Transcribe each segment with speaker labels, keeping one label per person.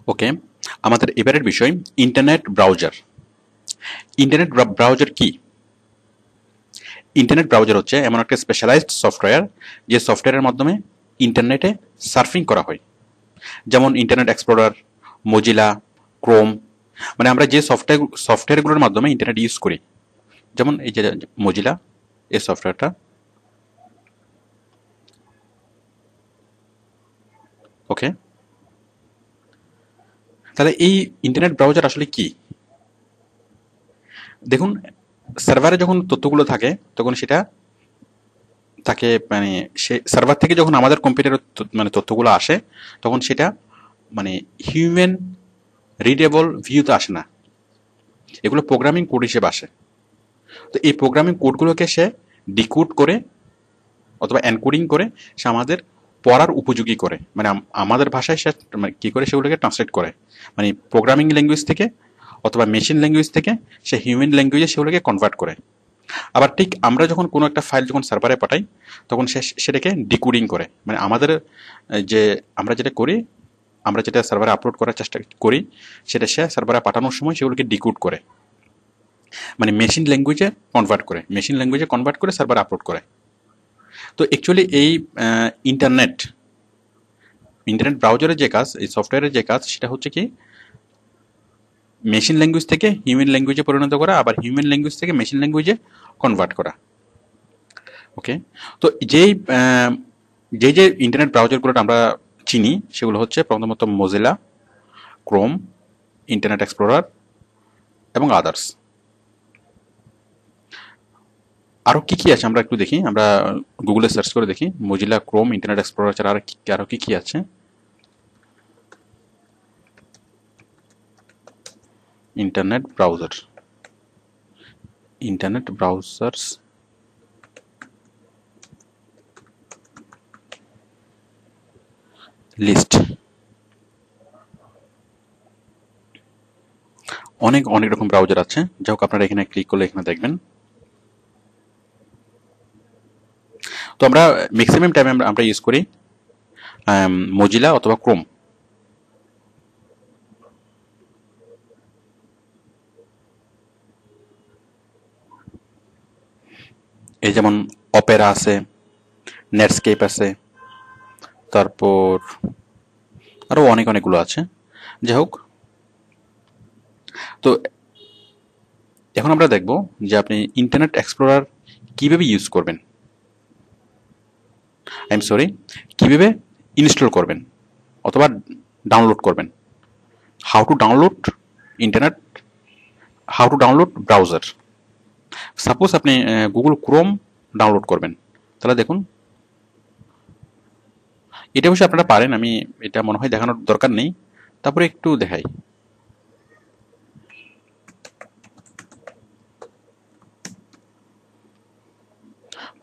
Speaker 1: ওকে, আমাদের এবারের বিষয় ইন্টারনেট ব্রাউজার। ইন্টারনেট ব্রাউজার কি? ইন্টারনেট ব্রাউজার হচ্ছে এমন একটা স্পেশালাইজড সফটওয়্যার যে সফটওয়্যারের মাধ্যমে ইন্টারনেটে সার্ফিং করা হয়। যেমন ইন্টারনেট এক্সপ্লোরার, মজিলা, ক্রোম, মানে আমরা যে সফটওয়্যারগুলোর মাধ্যমে ইন্টারনেট ইউজ করি, যেমন এই যে মজিলা, এই সফটওয়্যারটা। ওকে, তাহলে এই ইন্টারনেট ব্রাউজার আসলে কি? দেখুন, সার্ভারে যখন তথ্যগুলো থাকে তখন সেটা তাকে মানে সে সার্ভার থেকে যখন আমাদের কম্পিউটারের মানে তথ্যগুলো আসে তখন সেটা মানে হিউম্যান রিডেবল ভিউতে আসে না, এগুলো প্রোগ্রামিং কোড হিসেবে আসে। তো এই প্রোগ্রামিং কোডগুলোকে সে ডিকোড করে অথবা এনকোডিং করে সে আমাদের পড়ার উপযোগী করে, মানে আমাদের ভাষায় সে মানে কী করে সেগুলোকে ট্রান্সলেট করে, মানে প্রোগ্রামিং ল্যাঙ্গুয়েজ থেকে অথবা মেশিন ল্যাঙ্গুয়েজ থেকে সে হিউম্যান ল্যাঙ্গুয়েজে সেগুলোকে কনভার্ট করে। আবার ঠিক আমরা যখন কোনো একটা ফাইল যখন সার্ভারে পাঠাই তখন সে সেটাকে ডিকোডিং করে, মানে আমাদের যে আমরা যেটা করি, আমরা যেটা সার্ভারে আপলোড করার চেষ্টা করি সেটা সে সার্ভারে পাঠানোর সময় সেগুলোকে ডিকোড করে, মানে মেশিন ল্যাঙ্গুয়েজে কনভার্ট করে সার্ভারে আপলোড করে। তো অ্যাকচুয়ালি এই ইন্টারনেট ব্রাউজারের যে কাজ, এই সফটওয়্যারের যে কাজ, সেটা হচ্ছে কি মেশিন ল্যাঙ্গুয়েজ থেকে হিউম্যান ল্যাঙ্গুয়েজে পরিণত করা, আবার হিউম্যান ল্যাঙ্গুয়েজ থেকে মেশিন ল্যাঙ্গুয়েজে কনভার্ট করা। ওকে, তো যে ইন্টারনেট ব্রাউজারগুলো আমরা চিনি সেগুলো হচ্ছে প্রথমত মোজিলা, ক্রোম, ইন্টারনেট এক্সপ্লোরার এবং আদার্স। আরও কি কি আছে আমরা একটু দেখি, আমরা গুগলে সার্চ করে দেখি মোজিলা, ক্রোম, ইন্টারনেট এক্সপ্লোরার ছাড়া আরও কি কি আছে। ইন্টারনেট ব্রাউজার্স লিস্ট, অনেক রকম ব্রাউজার আছে। যাই হোক, আপনারা এখানে ক্লিক করলে এখানে দেখবেন। তো আমরা ম্যাক্সিমাম টাইমে আমরা ইউজ করি মোজিলা অথবা ক্রোম। এই যেমন অপেরা আছে, নেটস্কেপ আছে, তারপর আরও অনেকগুলো আছে। যাই হোক, তো এখন আমরা দেখব যে আপনি ইন্টারনেট এক্সপ্লোরার কীভাবে ইউজ করবেন, কীভাবে ইনস্টল করবেন অথবা ডাউনলোড করবেন। How to download browser. Suppose আপনি গুগল ক্রোম ডাউনলোড করবেন, তাহলে দেখুন, এটা অবশ্যই আপনারা পারেন, আমি এটা মনে হয় দেখানোর দরকার নেই, তারপরে একটু দেখাই।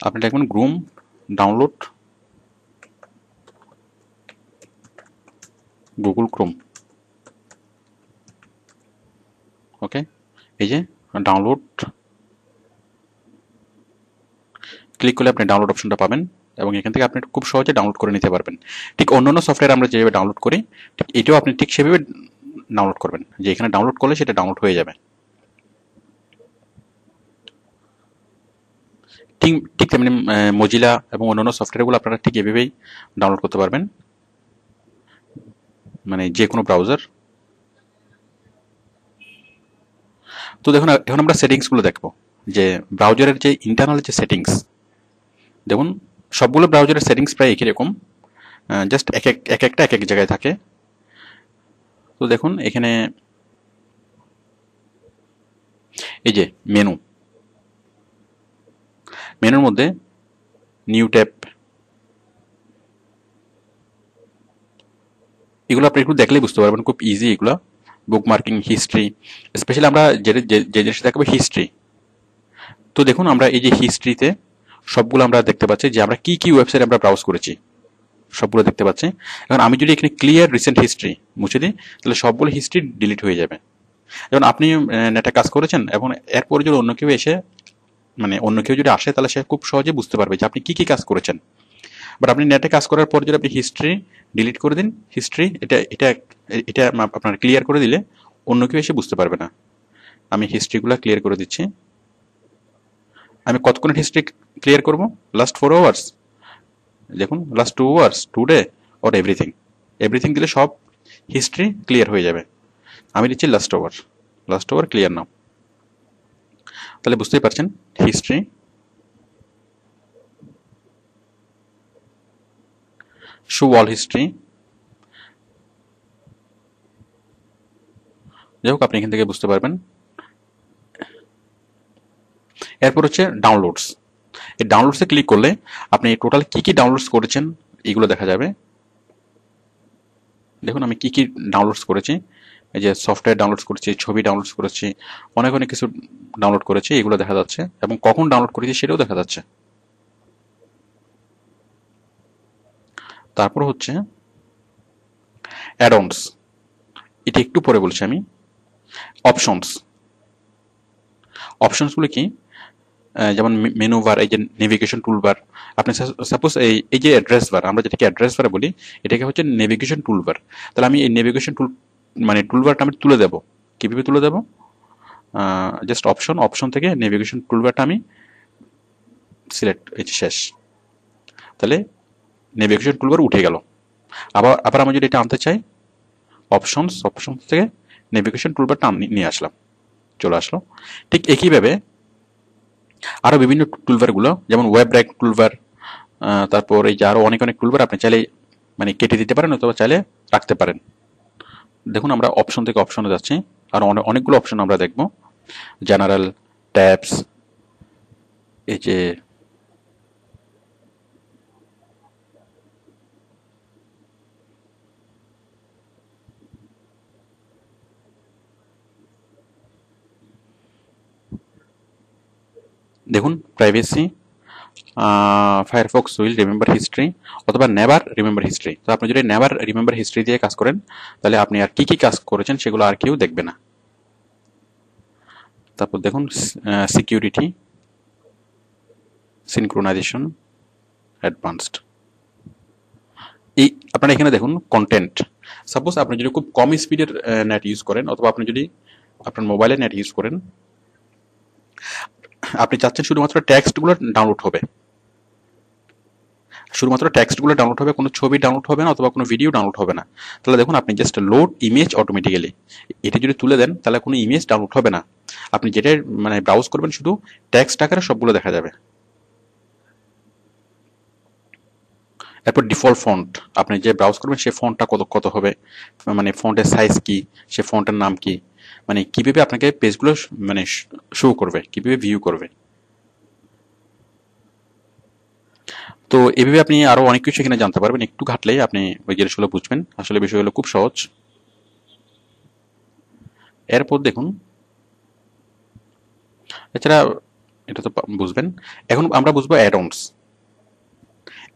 Speaker 1: আপনি দেখবেন ক্রোম ডাউনলোড গুগল ক্রোম। ওকে, এই যে ডাউনলোড, ক্লিক করলে আপনি ডাউনলোড অপশনটা পাবেন এবং এখান থেকে আপনি খুব সহজে ডাউনলোড করে নিতে পারবেন। ঠিক অন্যান্য সফটওয়্যার আমরা যেভাবে ডাউনলোড করি ঠিক এটাও আপনি ঠিক সেভাবে ডাউনলোড করবেন, যে এখানে ডাউনলোড করলে সেটা ডাউনলোড হয়ে যাবে। ঠিক তেমনি মজিলা এবং অন্যান্য সফটওয়্যারগুলো আপনারা ঠিক এভাবেই ডাউনলোড করতে পারবেন, মানে যে কোনো ব্রাউজার। তো দেখুন, এখন আমরা সেটিংসগুলো দেখবো, যে ব্রাউজারের যে ইন্টারনাল যে সেটিংস। দেখুন, সবগুলো ব্রাউজারের সেটিংস প্রায় একই রকম, জাস্ট এক একটা এক জায়গায় থাকে। তো দেখুন এখানে এই যে মেনুর মধ্যে নিউ ট্যাব, এগুলো আপনি একটু দেখলেই বুঝতে পারবেন, খুব ইজি এগুলো। বুকমার্কিং, হিস্ট্রি, স্পেশালি আমরা যে জিনিসটা দেখাবো হিস্ট্রি। তো দেখুন, আমরা এই যে হিস্ট্রিতে সবগুলো আমরা দেখতে পাচ্ছি যে আমরা কি ওয়েবসাইট আমরা ব্রাউজ করেছি, সবগুলো দেখতে পাচ্ছি। এখন আমি যদি এখানে ক্লিয়ার রিসেন্ট হিস্ট্রি মুছে দিই তাহলে সবগুলো হিস্ট্রি ডিলিট হয়ে যাবে। যেমন আপনি নেটে কাজ করেছেন এবং এরপরে যদি অন্য কেউ যদি আসে তাহলে সে খুব সহজে বুঝতে পারবে যে আপনি কি কাজ করেছেন। বাট আপনি নেটে কাজ করার পর যদি আপনি হিস্ট্রি ডিলিট করে দিন হিস্ট্রি, এটা এটা এটা আপনার ক্লিয়ার করে দিলে অন্য কেউ এসে বুঝতে পারবে না। আমি হিস্ট্রিগুলো ক্লিয়ার করে দিচ্ছি। আমি কতক্ষণের হিস্ট্রি ক্লিয়ার করব? লাস্ট 4 আওয়ার্স, দেখুন last 2 hours, today, or everything. Everything দিলে সব হিস্ট্রি ক্লিয়ার হয়ে যাবে। আমি দিচ্ছি লাস্ট ওভার ক্লিয়ার নাও। তাহলে বুঝতেই পারছেন হিস্ট্রি, শো অল হিস্ট্রি। যাই হোক, আপনি এখান থেকে বুঝতে পারবেন। এরপর হচ্ছে ডাউনলোডস। এই ডাউনলোডসে ক্লিক করলে আপনি টোটাল কি কি ডাউনলোডস করেছেন এগুলো দেখা যাবে। দেখুন আমি কি কি ডাউনলোডস করেছি। এই যে সফটওয়্যার ডাউনলোড করেছি, ছবি ডাউনলোড করেছি, অনেক অনেক কিছু ডাউনলোড করেছি, এগুলো দেখা যাচ্ছে এবং কখন ডাউনলোড করেছি সেটাও দেখা যাচ্ছে। তারপর হচ্ছে অ্যাডঅনস, এটা একটু পরে বলছি আমি। অপশনস, অপশনসগুলো কি? যেমন মেনু বার, এই যে নেভিগেশন টুলবার। আপনি সাপোজ এই যে অ্যাড্রেস বার, আমরা যেটাকে অ্যাড্রেস বার বলি, এটাকে হচ্ছে নেভিগেশন টুলবার। তাহলে আমি এই নেভিগেশন মানে টুলবারটা আমি তুলে দেবো। কীভাবে তুলে দেবো? জাস্ট অপশন থেকে নেভিগেশন টুলবারটা আমি সিলেক্ট, এই যে শেষ। তাহলে নেভিগেশন টুলবার উঠে গেল। আবার আমি যদি এটা আনতে চাই, অপশন থেকে নেভিগেশন টুলবারটা নিয়ে আসলাম, চলে আসলো। ঠিক একইভাবে আরও বিভিন্ন টুলবারগুলো, যেমন ওয়েব র্যাক টুলবার, তারপর এই যে আরও অনেক অনেক টুলবার আপনি চাইলে মানে কেটে দিতে পারেন অথবা চাইলে রাখতে পারেন। দেখুন আমরা অপশন থেকে অপশনে যাচ্ছি, আর অনেকগুলো অপশন আমরা দেখব। জেনারেল, ট্যাবস, এই যে দেখুন privacy, Firefox will remember history অথবা নেভার রিমেম্বার হিস্ট্রি। তো আপনি যদি নেভার রিমেম্বার হিস্ট্রি দিয়ে কাজ করেন তাহলে আপনি আর কি কি কাজ করেছেন সেগুলো আর কেউ দেখবে না। তারপর দেখুন সিকিউরিটি, সিনক্রোনাইজেশন, অ্যাডভান্সড। এই আপনারা এখানে দেখুন কন্টেন্ট। সাপোজ আপনি যদি খুব কম স্পিডের নেট ইউজ করেন অথবা আপনি যদি আপনার মোবাইলে নেট ইউজ করেন, আপনি চাচ্ছেন শুধুমাত্র টেক্সটগুলো ডাউনলোড হবে, কোনো ছবি ডাউনলোড হবে না অথবা কোনো ভিডিও ডাউনলোড হবে না। তাহলে দেখুন আপনি জাস্ট লোড ইমেজ অটোমেটিক্যালি, এটা যদি তুলে দেন তাহলে কোনো ইমেজ ডাউনলোড হবে না। আপনি যেটাই মানে ব্রাউজ করবেন শুধু টেক্সট আকারে সবগুলো দেখা যাবে। এরপর ডিফল্ট ফন্ট, আপনি যে ব্রাউজ করবেন সেই ফন্টটা কত হবে, মানে ফন্টের সাইজ কি, সে ফন্টের নাম কি, মানে কিভাবে আপনাকে পেজগুলো মানে শো করবে, কিভাবে ভিউ করবে। তো এভাবে আপনি আরো অনেক কিছু এখানে জানতে পারবেন, একটু ঘাটলেই আপনি ওই জিনিসগুলো বুঝবেন। আসলে বিষয়গুলো খুব সহজ। এরপর দেখুন, এছাড়া এটা তো বুঝবেন। এখন আমরা বুঝবো অ্যাডঅনস।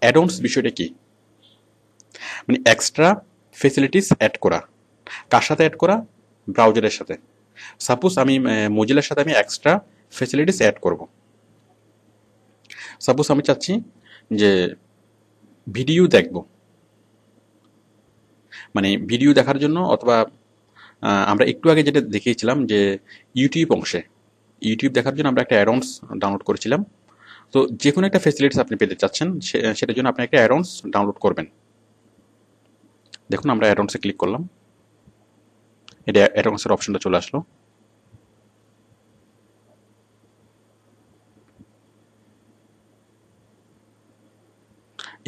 Speaker 1: অ্যাডঅনস বিষয়টা কি? মানে এক্সট্রা ফেসিলিটিস অ্যাড করা। কার সাথে অ্যাড করা? ব্রাউজারের সাথে। সাপোজ আমি মোজিলার সাথে আমি এক্সট্রা ফেসিলিটিস অ্যাড করব। সাপোজ আমি চাচ্ছি যে ভিডিও দেখব, মানে ভিডিও দেখার জন্য, অথবা আমরা একটু আগে যেটা দেখিয়েছিলাম যে ইউটিউব দেখার জন্য আমরা একটা অ্যাডঅনস ডাউনলোড করেছিলাম। তো যে কোনো একটা ফেসিলিটিস আপনি পেতে চাচ্ছেন, সেটার জন্য আপনি একটা অ্যাডঅনস ডাউনলোড করবেন। দেখুন আমরা অ্যাডঅনসে ক্লিক করলাম, এটা অ্যাডঅনসের অপশনটা চলে আসলো।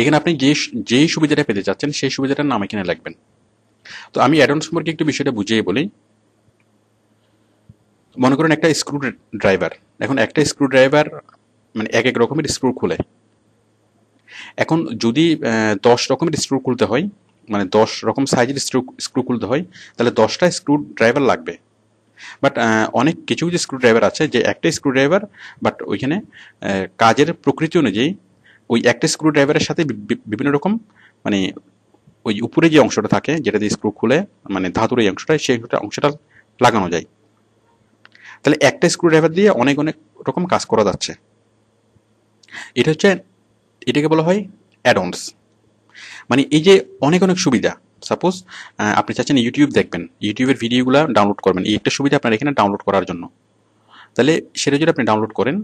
Speaker 1: এখানে আপনি যেই সুবিধাটা পেতে চাচ্ছেন সেই সুবিধাটার নাম এখানে লিখবেন। তো আমি অ্যাডঅনস সম্পর্কে একটু বিষয়টা বুঝিয়ে বলি। মনে করুন একটা স্ক্রু ড্রাইভার, এখন একটা স্ক্রু ড্রাইভার মানে এক এক রকমের স্ক্রু খুলে। এখন যদি 10 রকমের স্ক্রু খুলতে হয়, মানে 10 রকম সাইজের স্ক্রু খুলতে হয়, তাহলে 10টা স্ক্রু ড্রাইভার লাগবে। বাট অনেক কিছু কিছু স্ক্রু ড্রাইভার আছে যে একটা স্ক্রু ড্রাইভার, বাট ওইখানে কাজের প্রকৃতি অনুযায়ী ওই একটা স্ক্রু ড্রাইভারের সাথে বিভিন্ন রকম মানে ওই উপরে যে অংশটা থাকে যেটা দিয়ে স্ক্রু খুলে, মানে ধাতুর এই অংশটা, সেই অংশটা লাগানো যায়। তাহলে একটা স্ক্রু ড্রাইভার দিয়ে অনেক অনেক রকম কাজ করা যাচ্ছে। এটাকে বলা হয় অ্যাডঅনস। মানে এই যে অনেক অনেক সুবিধা। সাপোজ আপনি চাচ্ছেন ইউটিউব দেখবেন, ইউটিউবের ভিডিওগুলো ডাউনলোড করবেন, এই একটা সুবিধা আপনার এখানে ডাউনলোড করার জন্য। তাহলে সেটা যদি আপনি ডাউনলোড করেন,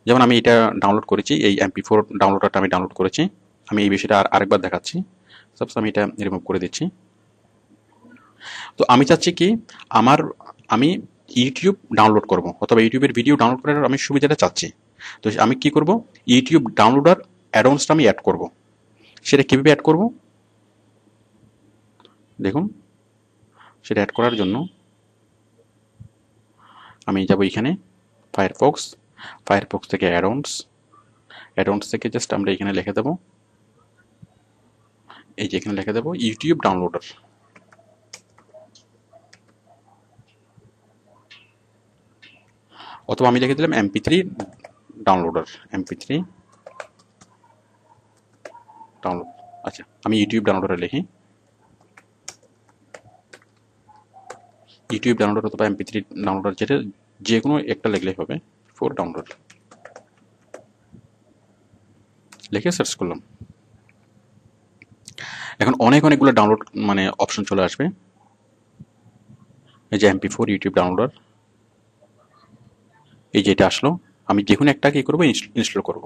Speaker 1: যেমন আমি এটা ডাউনলোড করেছি, এই MP4 ডাউনলোডারটা আমি ডাউনলোড করেছি। আমি এই বিষয়টা আরেকবার দেখাচ্ছি। সাপোজ আমি এটা রিমুভ করে দিচ্ছি। তো আমি চাচ্ছি কি, আমি ইউটিউব ডাউনলোড করব, অথবা ইউটিউবের ভিডিও ডাউনলোড করার আমি সুবিধাটা চাচ্ছি। তো আমি কি করব, ইউটিউব ডাউনলোডার অ্যাডঅনসটা আমি অ্যাড করব। সেটা কিভাবে অ্যাড করব দেখুন। সেটা অ্যাড করার জন্য আমি যাব এখানে ফায়ারফক্স থেকে অ্যাডঅনস থেকে জাস্ট আমরা এখানে লিখে দেব, এই যে এখানে লিখে দেব ইউটিউব ডাউনলোডার। অথবা আমি লিখে দিলাম MP3 ডাউনলোডার, MP3 ডাউনলোড। আচ্ছা, আমি ইউটিউব ডাউনলোডারে লিখি, ইউটিউব ডাউনলোডার অথবা MP3 ডাউনলোডার, যেটা যে কোনো একটা লিখলেই হবে। ফর ডাউনলোড লিখে সার্চ করলাম। এখন অনেকগুলো ডাউনলোড মানে অপশন চলে আসবে। এই যে MP4 ইউটিউব ডাউনলোডার, এই যে এটা আসলো। আমি যে কোনো একটা কি করবো, ইনস্টল করব।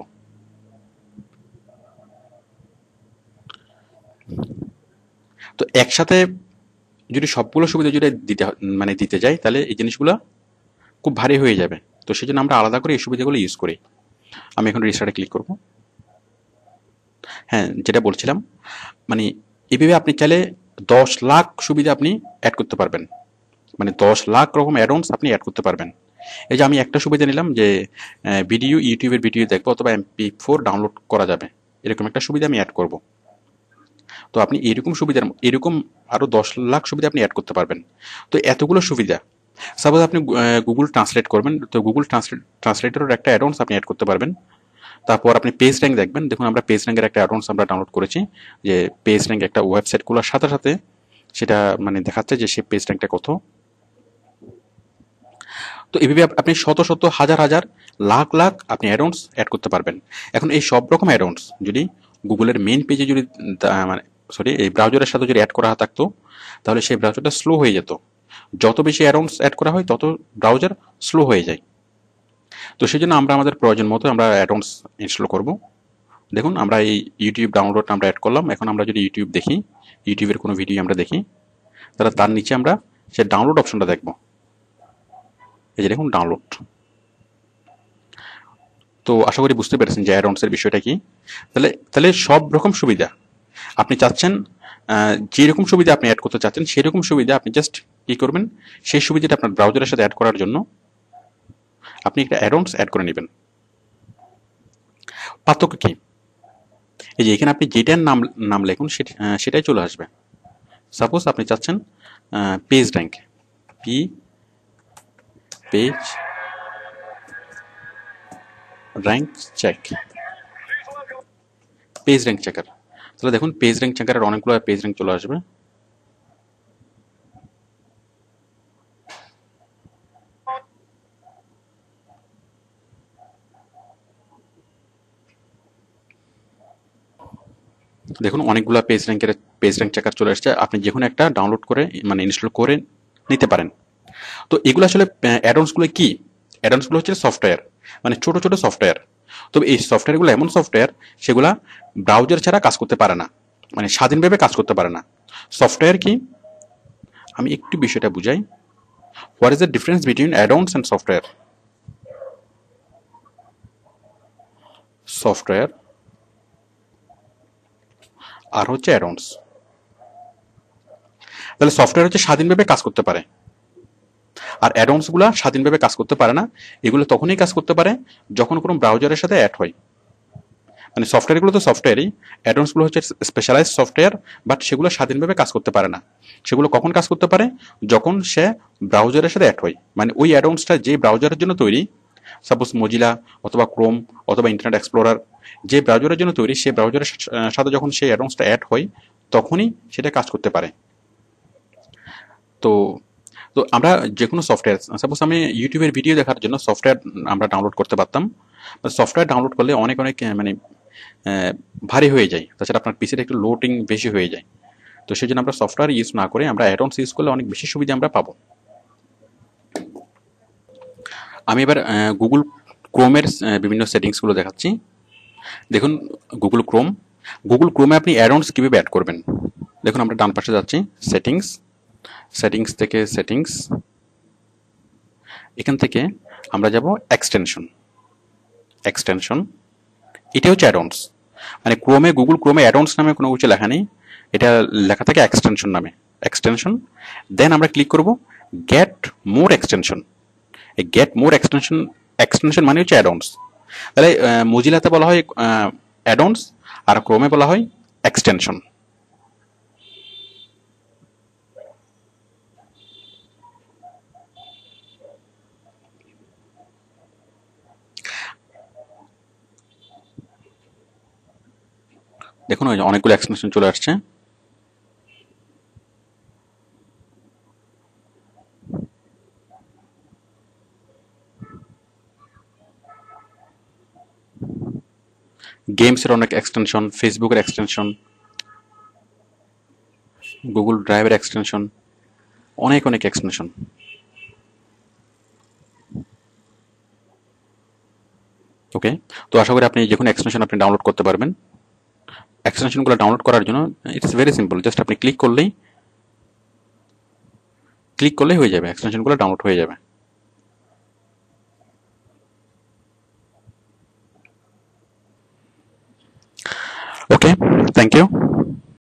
Speaker 1: তো একসাথে যদি সবগুলো সুবিধা যদি দিতে যাই, তাহলে এই জিনিসগুলো খুব ভারী হয়ে যাবে। তো সেই জন্য আমরা আলাদা করে এই সুবিধাগুলো ইউজ করি। আমি এখন রিস্টার্টে ক্লিক করব। হ্যাঁ, যেটা বলছিলাম, মানে এইভাবে আপনি চাইলে 10 লাখ সুবিধা আপনি অ্যাড করতে পারবেন, মানে 10 লাখ রকম অ্যাডঅনস আপনি অ্যাড করতে পারবেন। এই যে আমি একটা সুবিধা নিলাম যে ইউটিউবের ভিডিও দেখবো অথবা MP4 ডাউনলোড করা যাবে, এরকম একটা সুবিধা আমি অ্যাড করব। তো আপনি এরকম আরো 10 লাখ সুবিধা আপনি অ্যাড করতে পারবেন। তো এতগুলো সুবিধা, সাপোজ আপনি গুগল ট্রান্সলেট করবেন, তো গুগল ট্রান্সলেটরের একটা অ্যাডঅনস আপনি অ্যাড করতে পারবেন। তারপর আপনি পেজ র্যাঙ্ক দেখবেন, দেখুন আমরা পেজ র্যাঙ্কের একটা অ্যাডঅনস আমরা ডাউনলোড করেছি, যে পেজ র্যাঙ্ক একটা ওয়েবসাইট খোলার সাথে সাথে সেটা মানে দেখাচ্ছে যে সে পেজ র্যাঙ্কটা কত। তো এইভাবে আপনি শত শত হাজার হাজার লাখ লাখ আপনি অ্যাডঅনস অ্যাড করতে পারবেন। এখন এই সব রকম অ্যাডঅনস যদি গুগলের মেইন পেজে যদি মানে এই ব্রাউজারের সাথে যদি অ্যাড করা থাকতো, তাহলে সেই ব্রাউজারটা স্লো হয়ে যেত। যত বেশি অ্যাডঅনস অ্যাড করা হয় তত ব্রাউজার স্লো হয়ে যায়। তো সেই জন্য আমরা আমাদের প্রয়োজন মতো আমরা অ্যাডঅনস ইনস্টল করব। দেখুন আমরা এই ইউটিউব ডাউনলোড আমরা অ্যাড করলাম। এখন আমরা যদি ইউটিউব দেখি, ইউটিউবের কোনো ভিডিও আমরা দেখি, তাহলে তার নিচে আমরা সে ডাউনলোড অপশনটা দেখব। এই যে দেখুন ডাউনলোড। তো আশা করি বুঝতে পেরেছেন যে অ্যাডঅনসের বিষয়টা কি। তাহলে সব রকম সুবিধা আপনি চাচ্ছেন, যেরকম সুবিধা আপনি অ্যাড করতে চাচ্ছেন সেরকম সুবিধা আপনি জাস্ট কি করবেন, সেই সুবিধাটা আপনার ব্রাউজারের সাথে অ্যাড করার জন্য আপনি একটা অ্যাডঅনস অ্যাড করে নেবেন। পার্থক্য কি, এই যে এখানে আপনি যেটার নাম লিখুন সেটাই চলে আসবে। সাপোজ আপনি চাচ্ছেন page rank, page rank check, page rank checker. তাহলে দেখুন পেজ র্যাঙ্ক চেকারের অনেকগুলো পেজ র্যাঙ্ক চলে আসবে। দেখুন অনেকগুলো পেজ র্যাঙ্ক চেকার চলে আসছে। আপনি যে কোনো একটা ডাউনলোড করে মানে ইনস্টল করে নিতে পারেন। তো এগুলো আসলে অ্যাডঅনসগুলো কি, অ্যাডঅনসগুলো হচ্ছে সফটওয়্যার, মানে ছোট ছোট সফটওয়্যার। তবে এই সফটওয়্যারগুলো এমন সফটওয়্যার সেগুলা ব্রাউজার ছাড়া কাজ করতে পারে না, মানে স্বাধীনভাবে কাজ করতে পারে না। সফটওয়্যার কি, আমি একটু বিষয়টা বুঝাই। What is the difference between addons and software? Software আর হচ্ছে অ্যাডঅনস। তাহলে সফটওয়্যার হচ্ছে স্বাধীনভাবে কাজ করতে পারে, আর অ্যাডঅনস গুলা স্বাধীনভাবে কাজ করতে পারে না। এগুলো তখনই কাজ করতে পারে যখন কোনো ব্রাউজারের সাথে অ্যাড হয়। মানে সফটওয়্যারগুলো তো সফটওয়্যারই, অ্যাডঅনসগুলো হচ্ছে স্পেশালাইজ সফটওয়্যার, বাট সেগুলো স্বাধীনভাবে কাজ করতে পারে না। সেগুলো কখন কাজ করতে পারে, যখন সে ব্রাউজারের সাথে অ্যাড হয়। মানে ওই অ্যাডঅনসটা যে ব্রাউজারের জন্য তৈরি, সাপোজ মজিলা অথবা ক্রোম অথবা ইন্টারনেট এক্সপ্লোরার, যে ব্রাউজারের জন্য তৈরি, সেই ব্রাউজারের সাথে যখন সেই অ্যাডঅনসটা অ্যাড হয় তখনই সেটা কাজ করতে পারে। তো তো আমরা যে কোনো সফটওয়্যার, সাপোজ আমি ইউটিউবের ভিডিও দেখার জন্য সফটওয়্যার আমরা ডাউনলোড করতে পারতাম। সফটওয়্যার ডাউনলোড করলে অনেক মানে ভারী হয়ে যায়, তাছাড়া আপনার পিসিটা একটু লোডিং বেশি হয়ে যায়। তো সেই জন্য আমরা সফটওয়্যার ইউজ না করে আমরা অ্যাডঅনস ইউজ করলে অনেক বেশি সুবিধা আমরা পাবো। আমি এবার গুগল ক্রোমের বিভিন্ন সেটিংসগুলো দেখাচ্ছি। দেখুন গুগল ক্রোমে আপনি অ্যাডঅনস কীভাবে অ্যাড করবেন। দেখুন আমরা ডান পাশে যাচ্ছি, সেটিংস থেকে এখান থেকে আমরা যাব এক্সটেনশন। এটা হচ্ছে অ্যাডঅনস, মানে গুগল ক্রোমে অ্যাডঅনস নামে কোনো কিছু লেখা নেই, এটা লেখা থাকে এক্সটেনশন। দেন আমরা ক্লিক করব গেট মোর এক্সটেনশন। এই গেট মোর এক্সটেনশন মানে হচ্ছে অ্যাডঅনস। তাহলে মোজিলাতে বলা হয় অ্যাডঅনস আর ক্রোমে বলা হয় এক্সটেনশন। দেখুন অনেকগুলো এক্সটেনশন চলে আসছে। গেমসের অনেক এক্সটেনশন, ফেসবুকের এক্সটেনশন, গুগল ড্রাইভের এক্সটেনশন, অনেক এক্সটেনশন। ওকে, তো আশা করি আপনি যে কোনো এক্সটেনশন আপনি ডাউনলোড করতে পারবেন। এক্সটেনশনগুলো ডাউনলোড করার জন্য ইটস ভেরি সিম্পল, জাস্ট আপনি ক্লিক করলেই হয়ে যাবে, এক্সটেনশনগুলো ডাউনলোড হয়ে যাবে। ওকে, থ্যাংক ইউ।